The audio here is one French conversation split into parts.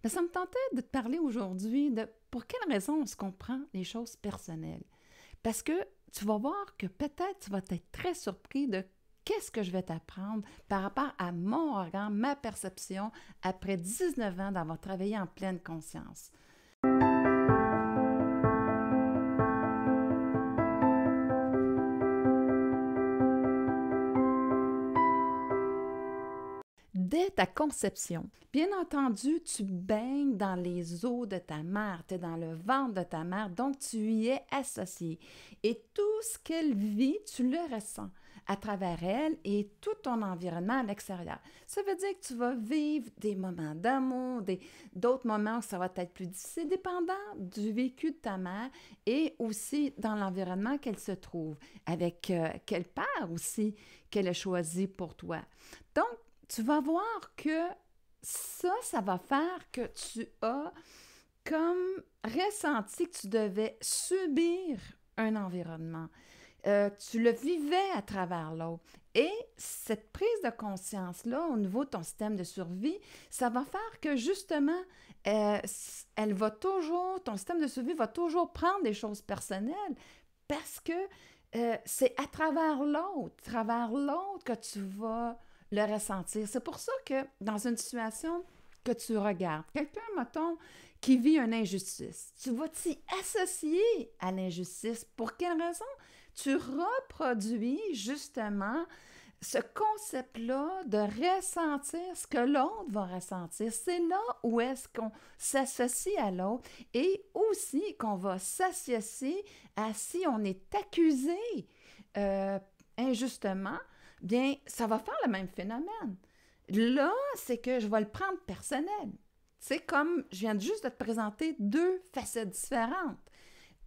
Mais ça me tentait de te parler aujourd'hui de pour quelle raison est-ce qu'on prend les choses personnelles. Parce que tu vas voir que peut-être tu vas être très surpris de qu'est-ce que je vais t'apprendre par rapport à mon regard, ma perception après 19 ans d'avoir travaillé en pleine conscience. Dès ta conception, bien entendu, tu baignes dans les eaux de ta mère, tu es dans le ventre de ta mère, donc tu y es associé. Et tout ce qu'elle vit, tu le ressens à travers elle et tout ton environnement à l'extérieur. Ça veut dire que tu vas vivre des moments d'amour, d'autres moments où ça va être plus difficile, dépendant du vécu de ta mère et aussi dans l'environnement qu'elle se trouve, avec quel père aussi qu'elle a choisi pour toi. Donc, tu vas voir que ça va faire que tu as comme ressenti que tu devais subir un environnement. Tu le vivais à travers l'autre. Et cette prise de conscience-là, au niveau de ton système de survie, ça va faire que justement, elle va toujours, ton système de survie va toujours prendre des choses personnelles parce que c'est à travers l'autre que tu vas le ressentir. C'est pour ça que dans une situation que tu regardes, quelqu'un, mettons, qui vit une injustice, tu vas t'y associer à l'injustice. Pour quelle raison? Tu reproduis justement ce concept-là de ressentir ce que l'autre va ressentir. C'est là où est-ce qu'on s'associe à l'autre et aussi qu'on va s'associer à si on est accusé injustement, bien, ça va faire le même phénomène. Là, c'est que je vais le prendre personnel. C'est comme, je viens juste de te présenter deux facettes différentes.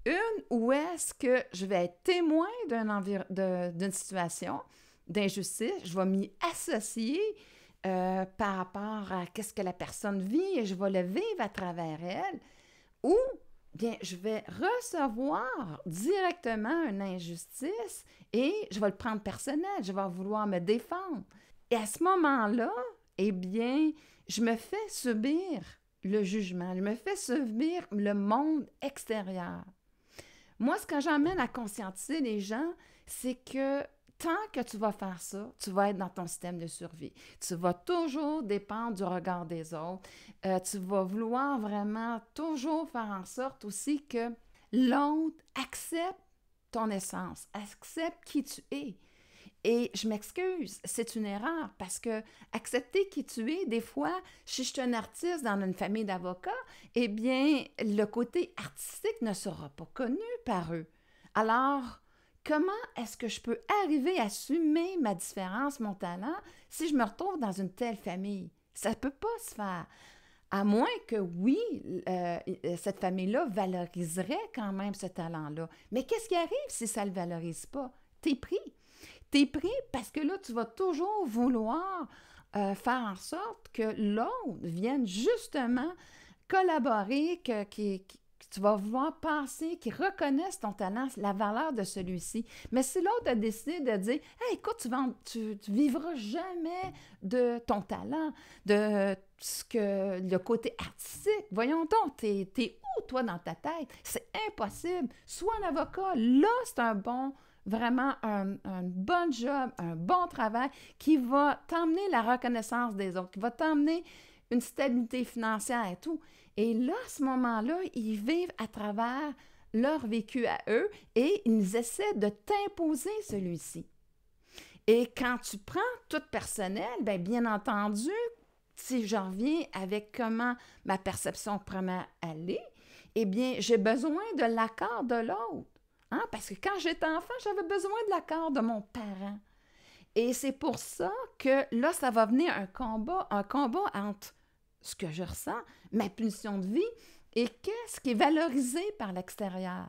Une où est-ce que je vais être témoin d'une situation d'injustice, je vais m'y associer par rapport à ce que la personne vit et je vais le vivre à travers elle, ou bien je vais recevoir directement une injustice et je vais le prendre personnel, je vais vouloir me défendre. Et à ce moment-là, eh bien, je me fais subir le jugement, je me fais subir le monde extérieur. Moi, ce que j'emmène à conscientiser les gens, c'est que tant que tu vas faire ça, tu vas être dans ton système de survie. Tu vas toujours dépendre du regard des autres. Tu vas vouloir vraiment toujours faire en sorte aussi que l'autre accepte ton essence, accepte qui tu es. Et je m'excuse, c'est une erreur parce que accepter qui tu es, des fois, si je suis un artiste dans une famille d'avocats, eh bien, le côté artistique ne sera pas connu par eux. Alors, comment est-ce que je peux arriver à assumer ma différence, mon talent, si je me retrouve dans une telle famille? Ça ne peut pas se faire. À moins que, oui, cette famille-là valoriserait quand même ce talent-là. Mais qu'est-ce qui arrive si ça ne le valorise pas? T'es pris. T'es pris parce que là, tu vas toujours vouloir faire en sorte que l'autre vienne justement collaborer, que tu vas vouloir penser, qu'il reconnaisse ton talent, la valeur de celui-ci. Mais si l'autre a décidé de dire « Hey, écoute, tu vivras jamais de ton talent, de le côté artistique. Voyons donc, t'es où, toi, dans ta tête? C'est impossible. Sois un avocat. Là, c'est vraiment un bon job, un bon travail qui va t'emmener la reconnaissance des autres, qui va t'emmener une stabilité financière et tout. Et là, à ce moment-là, ils vivent à travers leur vécu à eux et ils essaient de t'imposer celui-ci. Et quand tu prends tout personnel, bien entendu, si je reviens avec comment ma perception pourrait aller, eh bien, j'ai besoin de l'accord de l'autre. Hein? Parce que quand j'étais enfant, j'avais besoin de l'accord de mon parent. Et c'est pour ça que là, ça va venir un combat entre ce que je ressens, ma pulsion de vie, et qu'est-ce qui est valorisé par l'extérieur.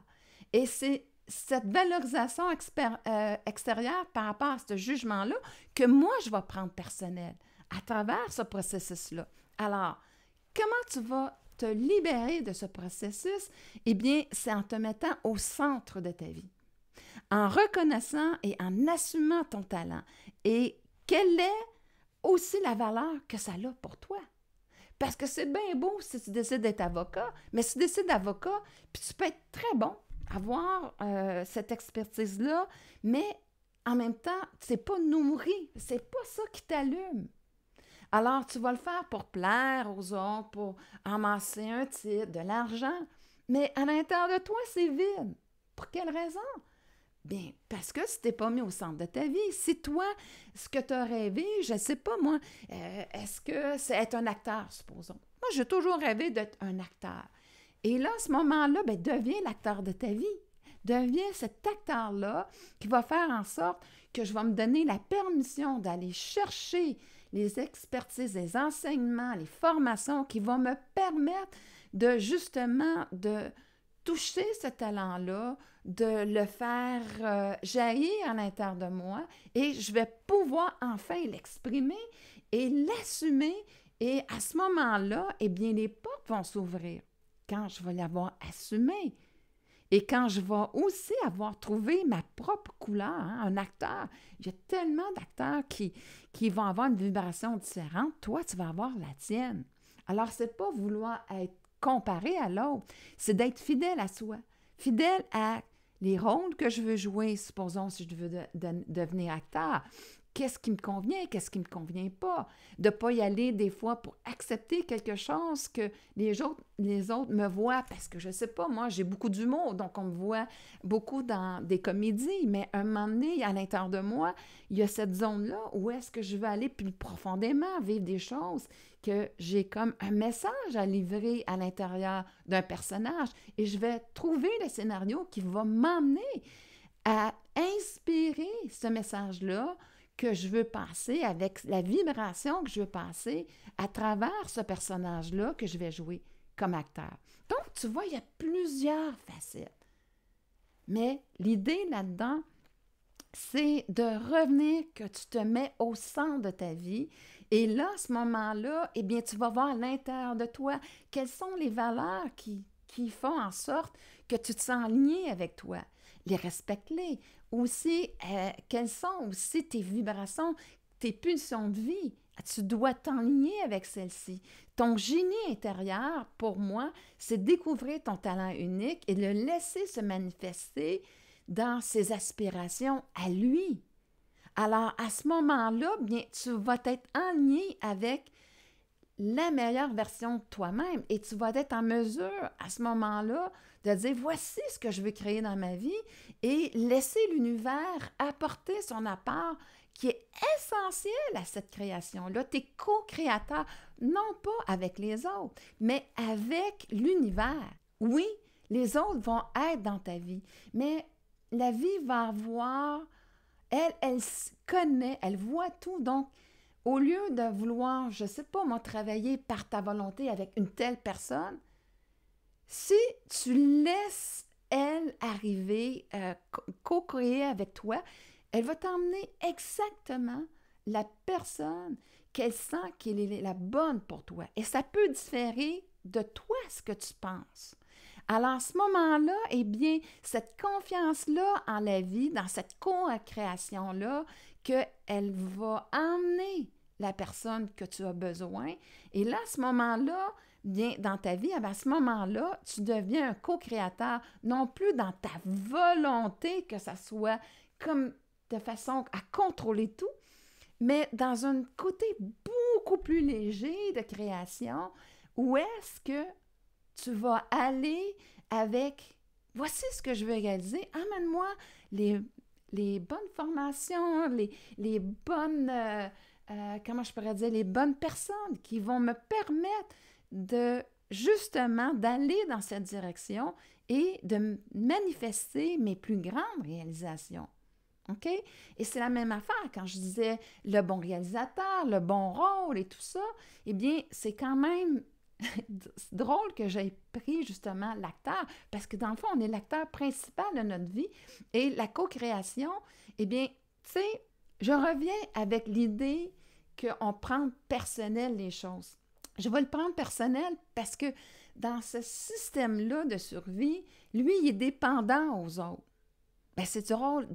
Et c'est cette valorisation extérieure par rapport à ce jugement-là que moi, je vais prendre personnel à travers ce processus-là. Alors, comment tu vas te libérer de ce processus? Eh bien, c'est en te mettant au centre de ta vie, en reconnaissant et en assumant ton talent. Et quelle est aussi la valeur que ça a pour toi? Parce que c'est bien beau si tu décides d'être avocat, mais si tu décides d'avocat, puis tu peux être très bon, avoir cette expertise-là, mais en même temps, c'est pas nourri, c'est pas ça qui t'allume. Alors, tu vas le faire pour plaire aux autres, pour amasser un titre, de l'argent, mais à l'intérieur de toi, c'est vide. Pour quelle raison? Bien, parce que tu t'es pas mis au centre de ta vie. Si toi, ce que tu as rêvé, je ne sais pas moi, est-ce que c'est être un acteur, supposons. Moi, j'ai toujours rêvé d'être un acteur. Et là, à ce moment-là, bien, deviens l'acteur de ta vie. Deviens cet acteur-là qui va faire en sorte que je vais me donner la permission d'aller chercher les expertises, les enseignements, les formations qui vont me permettre de justement de toucher ce talent-là, de le faire jaillir à l'intérieur de moi et je vais pouvoir enfin l'exprimer et l'assumer et à ce moment-là, eh bien, les portes vont s'ouvrir quand je vais l'avoir assumé. Et quand je vais aussi avoir trouvé ma propre couleur, hein, un acteur, il y a tellement d'acteurs qui vont avoir une vibration différente. Toi, tu vas avoir la tienne. Alors, ce n'est pas vouloir être comparé à l'autre, c'est d'être fidèle à soi, fidèle à les rôles que je veux jouer, supposons si je veux devenir acteur. Qu'est-ce qui me convient, qu'est-ce qui ne me convient pas. De ne pas y aller des fois pour accepter quelque chose que les autres me voient, parce que je ne sais pas, moi, j'ai beaucoup d'humour, donc on me voit beaucoup dans des comédies, mais un moment donné, à l'intérieur de moi, il y a cette zone-là où est-ce que je veux aller plus profondément, vivre des choses, que j'ai comme un message à livrer à l'intérieur d'un personnage, et je vais trouver le scénario qui va m'emmener à inspirer ce message-là que je veux passer, avec la vibration que je veux passer à travers ce personnage-là que je vais jouer comme acteur. Donc, tu vois, il y a plusieurs facettes. Mais l'idée là-dedans, c'est de revenir que tu te mets au centre de ta vie. Et là, à ce moment-là, eh bien, tu vas voir à l'intérieur de toi quelles sont les valeurs qui font en sorte que tu te sens aligné avec toi. Les respecte-les. Aussi, quelles sont aussi tes vibrations, tes pulsions de vie. Tu dois t'enligner avec celles-ci. Ton génie intérieur, pour moi, c'est découvrir ton talent unique et le laisser se manifester dans ses aspirations à lui. Alors, à ce moment-là, bien, tu vas être aligné avec la meilleure version de toi-même et tu vas être en mesure, à ce moment-là, de dire, voici ce que je veux créer dans ma vie et laisser l'univers apporter son apport qui est essentiel à cette création-là. Tu es co-créateur, non pas avec les autres, mais avec l'univers. Oui, les autres vont être dans ta vie, mais la vie va avoir, elle connaît, elle voit tout, donc au lieu de vouloir, je ne sais pas, moi, travailler par ta volonté avec une telle personne, si tu laisses elle arriver, co-créer avec toi, elle va t'emmener exactement la personne qu'elle sent qu'elle est la bonne pour toi. Et ça peut différer de toi ce que tu penses. Alors, à ce moment-là, eh bien, cette confiance-là en la vie, dans cette co-création-là, qu'elle va emmener la personne que tu as besoin. Et là, à ce moment-là, bien, dans ta vie, à ce moment-là, tu deviens un co-créateur, non plus dans ta volonté que ça soit comme de façon à contrôler tout, mais dans un côté beaucoup plus léger de création, où est-ce que tu vas aller avec, voici ce que je veux réaliser, amène-moi les bonnes formations, les bonnes, comment je pourrais dire, les bonnes personnes qui vont me permettre de, justement, d'aller dans cette direction et de manifester mes plus grandes réalisations. OK? Et c'est la même affaire quand je disais le bon réalisateur, le bon rôle et tout ça, eh bien, c'est quand même drôle que j'ai pris justement l'acteur, parce que dans le fond, on est l'acteur principal de notre vie et la co-création, eh bien, tu sais, je reviens avec l'idée qu'on prend personnel les choses. Je vais le prendre personnel parce que dans ce système-là de survie, lui, il est dépendant aux autres. Bien, c'est drôle,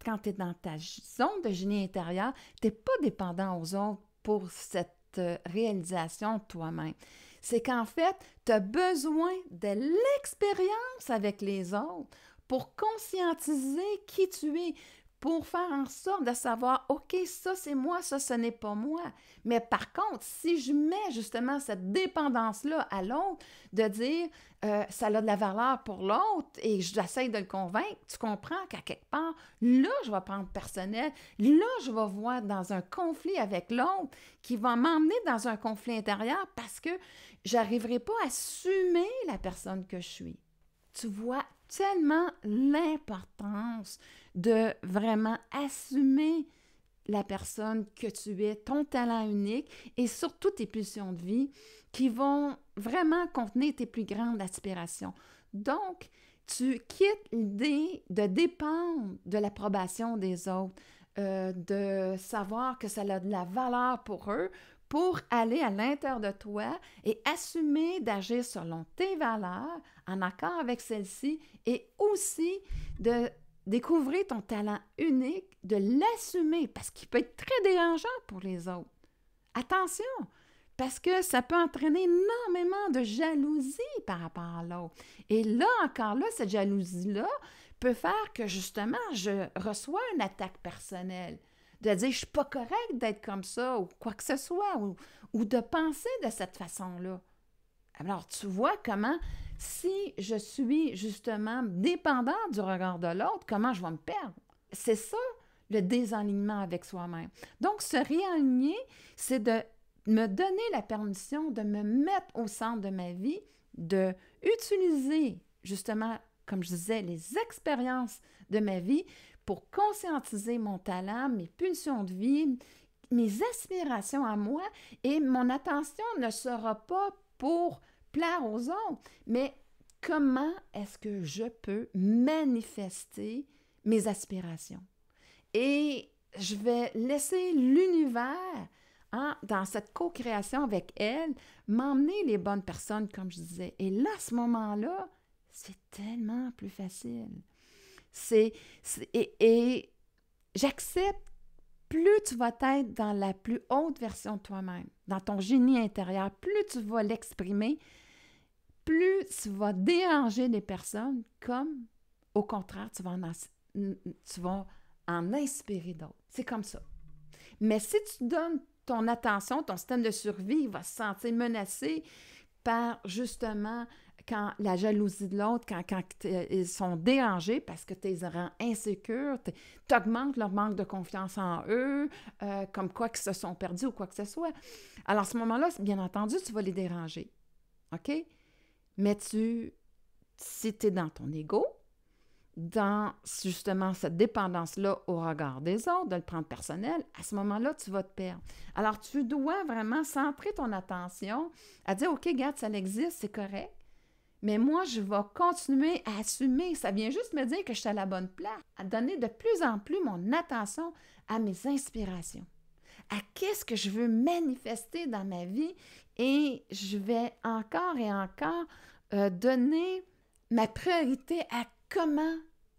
quand tu es dans ta zone de génie intérieur, tu n'es pas dépendant aux autres pour cette réalisation de toi-même. C'est qu'en fait, tu as besoin de l'expérience avec les autres pour conscientiser qui tu es, pour faire en sorte de savoir, OK, ça c'est moi, ça ce n'est pas moi. Mais par contre, si je mets justement cette dépendance-là à l'autre, de dire ça a de la valeur pour l'autre et j'essaie de le convaincre, tu comprends qu'à quelque part, là, je vais prendre personnel, là, je vais voir dans un conflit avec l'autre qui va m'emmener dans un conflit intérieur parce que je n'arriverai pas à assumer la personne que je suis. Tu vois tellement l'importance de vraiment assumer la personne que tu es, ton talent unique et surtout tes pulsions de vie qui vont vraiment contenir tes plus grandes aspirations. Donc, tu quittes l'idée de dépendre de l'approbation des autres, de savoir que ça a de la valeur pour eux, pour aller à l'intérieur de toi et assumer d'agir selon tes valeurs, en accord avec celles-ci, et aussi de découvrir ton talent unique, de l'assumer, parce qu'il peut être très dérangeant pour les autres. Attention, parce que ça peut entraîner énormément de jalousie par rapport à l'autre. Et là, encore là, cette jalousie-là peut faire que, justement, je reçois une attaque personnelle, de dire « je suis pas correct d'être comme ça » ou quoi que ce soit, ou de penser de cette façon-là. Alors, tu vois comment, si je suis justement dépendante du regard de l'autre, comment je vais me perdre? C'est ça, le désalignement avec soi-même. Donc, se réaligner, c'est de me donner la permission de me mettre au centre de ma vie, de utiliser justement, comme je disais, les expériences de ma vie pour conscientiser mon talent, mes pulsions de vie, mes aspirations à moi, et mon attention ne sera pas pour plaire aux autres, mais comment est-ce que je peux manifester mes aspirations? Et je vais laisser l'univers, dans cette co-création avec elle, m'emmener les bonnes personnes, comme je disais. Et là, à ce moment-là, c'est tellement plus facile. Et j'accepte, plus tu vas être dans la plus haute version de toi-même, dans ton génie intérieur, plus tu vas l'exprimer, plus tu vas déranger les personnes, comme, au contraire, tu vas en inspirer d'autres. C'est comme ça. Mais si tu donnes ton attention, ton système de survie va se sentir menacé par, justement, quand la jalousie de l'autre, quand ils sont dérangés parce que tu les rends insécures, tu augmentes leur manque de confiance en eux, comme quoi qu'ils se sont perdus ou quoi que ce soit. Alors, à ce moment-là, bien entendu, tu vas les déranger. OK? Mais si tu es dans ton ego, dans justement cette dépendance-là au regard des autres, de le prendre personnel, à ce moment-là, tu vas te perdre. Alors, tu dois vraiment centrer ton attention à dire, OK, regarde, ça existe, c'est correct, mais moi, je vais continuer à assumer. Ça vient juste me dire que je suis à la bonne place, à donner de plus en plus mon attention à mes inspirations, à qu'est-ce que je veux manifester dans ma vie, et je vais encore et encore donner ma priorité à comment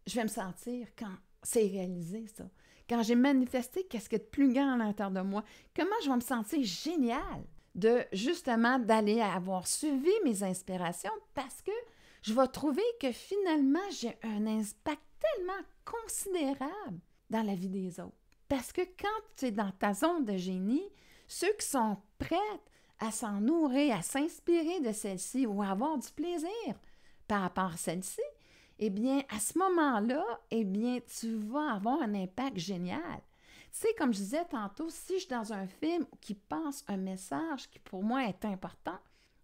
je vais me sentir quand c'est réalisé, ça. Quand j'ai manifesté qu'est-ce qu'il y a de plus grand à l'intérieur de moi, comment je vais me sentir génial de, justement, d'aller avoir suivi mes inspirations, parce que je vais trouver que finalement, j'ai un impact tellement considérable dans la vie des autres. Parce que quand tu es dans ta zone de génie, ceux qui sont prêts à s'en nourrir, à s'inspirer de celle-ci ou à avoir du plaisir par rapport à celle-ci, eh bien, à ce moment-là, eh bien, tu vas avoir un impact génial. Tu sais, comme je disais tantôt, si je suis dans un film qui passe un message qui, pour moi, est important,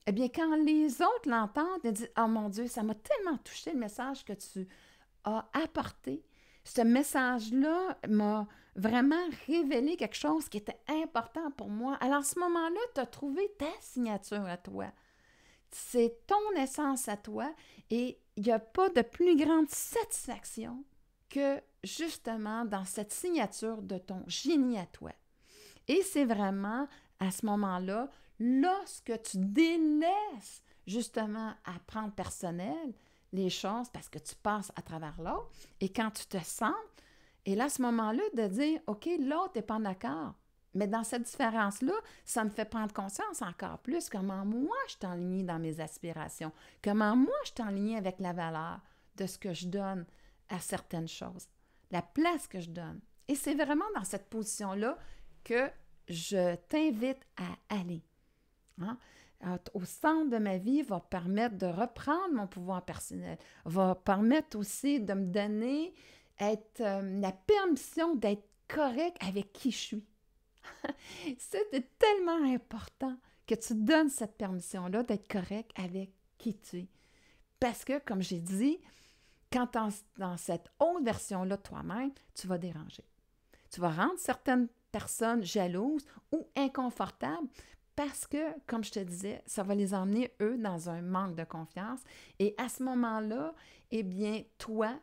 eh bien, quand les autres l'entendent, ils disent « Oh mon Dieu, ça m'a tellement touché le message que tu as apporté. Ce message-là m'a vraiment révélé quelque chose qui était important pour moi. » Alors, à ce moment-là, tu as trouvé ta signature à toi. C'est ton essence à toi, et il n'y a pas de plus grande satisfaction que justement dans cette signature de ton génie à toi. Et c'est vraiment à ce moment-là, lorsque tu délaisses justement à prendre personnel les choses parce que tu passes à travers l'autre, et quand tu te sens, et là, à ce moment-là, de dire « OK, l'autre n'est pas d'accord, Mais dans cette différence-là, ça me fait prendre conscience encore plus comment moi je suis alignée dans mes aspirations, comment moi je suis alignée avec la valeur de ce que je donne à certaines choses, la place que je donne. Et c'est vraiment dans cette position-là que je t'invite à aller. Hein? Au centre de ma vie va permettre de reprendre mon pouvoir personnel, va permettre aussi de me donner la permission d'être correct avec qui je suis. C'est tellement important que tu donnes cette permission-là d'être correct avec qui tu es. Parce que, comme j'ai dit, quand tu es dans cette autre version-là de toi-même, tu vas déranger. Tu vas rendre certaines personnes jalouses ou inconfortables parce que, comme je te disais, ça va les emmener, eux, dans un manque de confiance. Et à ce moment-là, eh bien, toi,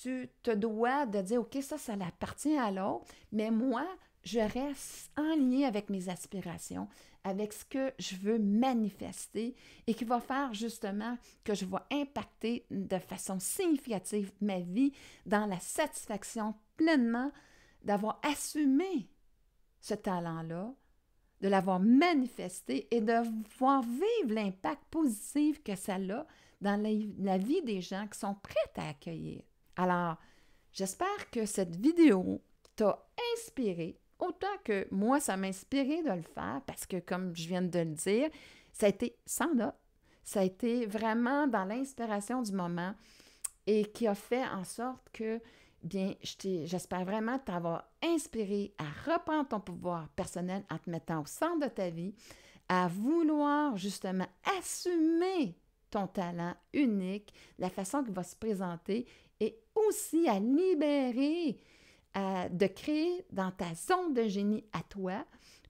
tu te dois de dire, OK, ça appartient à l'autre, mais moi, je reste en lien avec mes aspirations, avec ce que je veux manifester et qui va faire justement que je vais impacter de façon significative ma vie dans la satisfaction pleinement d'avoir assumé ce talent-là, de l'avoir manifesté et de voir vivre l'impact positif que ça a dans la vie des gens qui sont prêts à accueillir. Alors, j'espère que cette vidéo t'a inspiré, autant que moi, ça m'a inspiré de le faire parce que, comme je viens de le dire, ça a été sans note. Ça a été vraiment dans l'inspiration du moment et qui a fait en sorte que, bien, j'espère vraiment t'avoir inspiré à reprendre ton pouvoir personnel en te mettant au centre de ta vie, à vouloir justement assumer ton talent unique, la façon qu'il va se présenter et aussi à libérer, de créer dans ta zone de génie à toi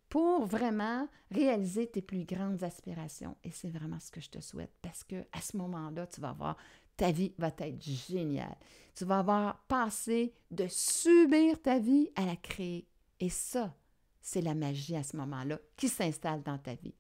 pour vraiment réaliser tes plus grandes aspirations. Et c'est vraiment ce que je te souhaite parce qu'à ce moment-là, tu vas voir, ta vie va être géniale. Tu vas avoir passé de subir ta vie à la créer. Et ça, c'est la magie à ce moment-là qui s'installe dans ta vie.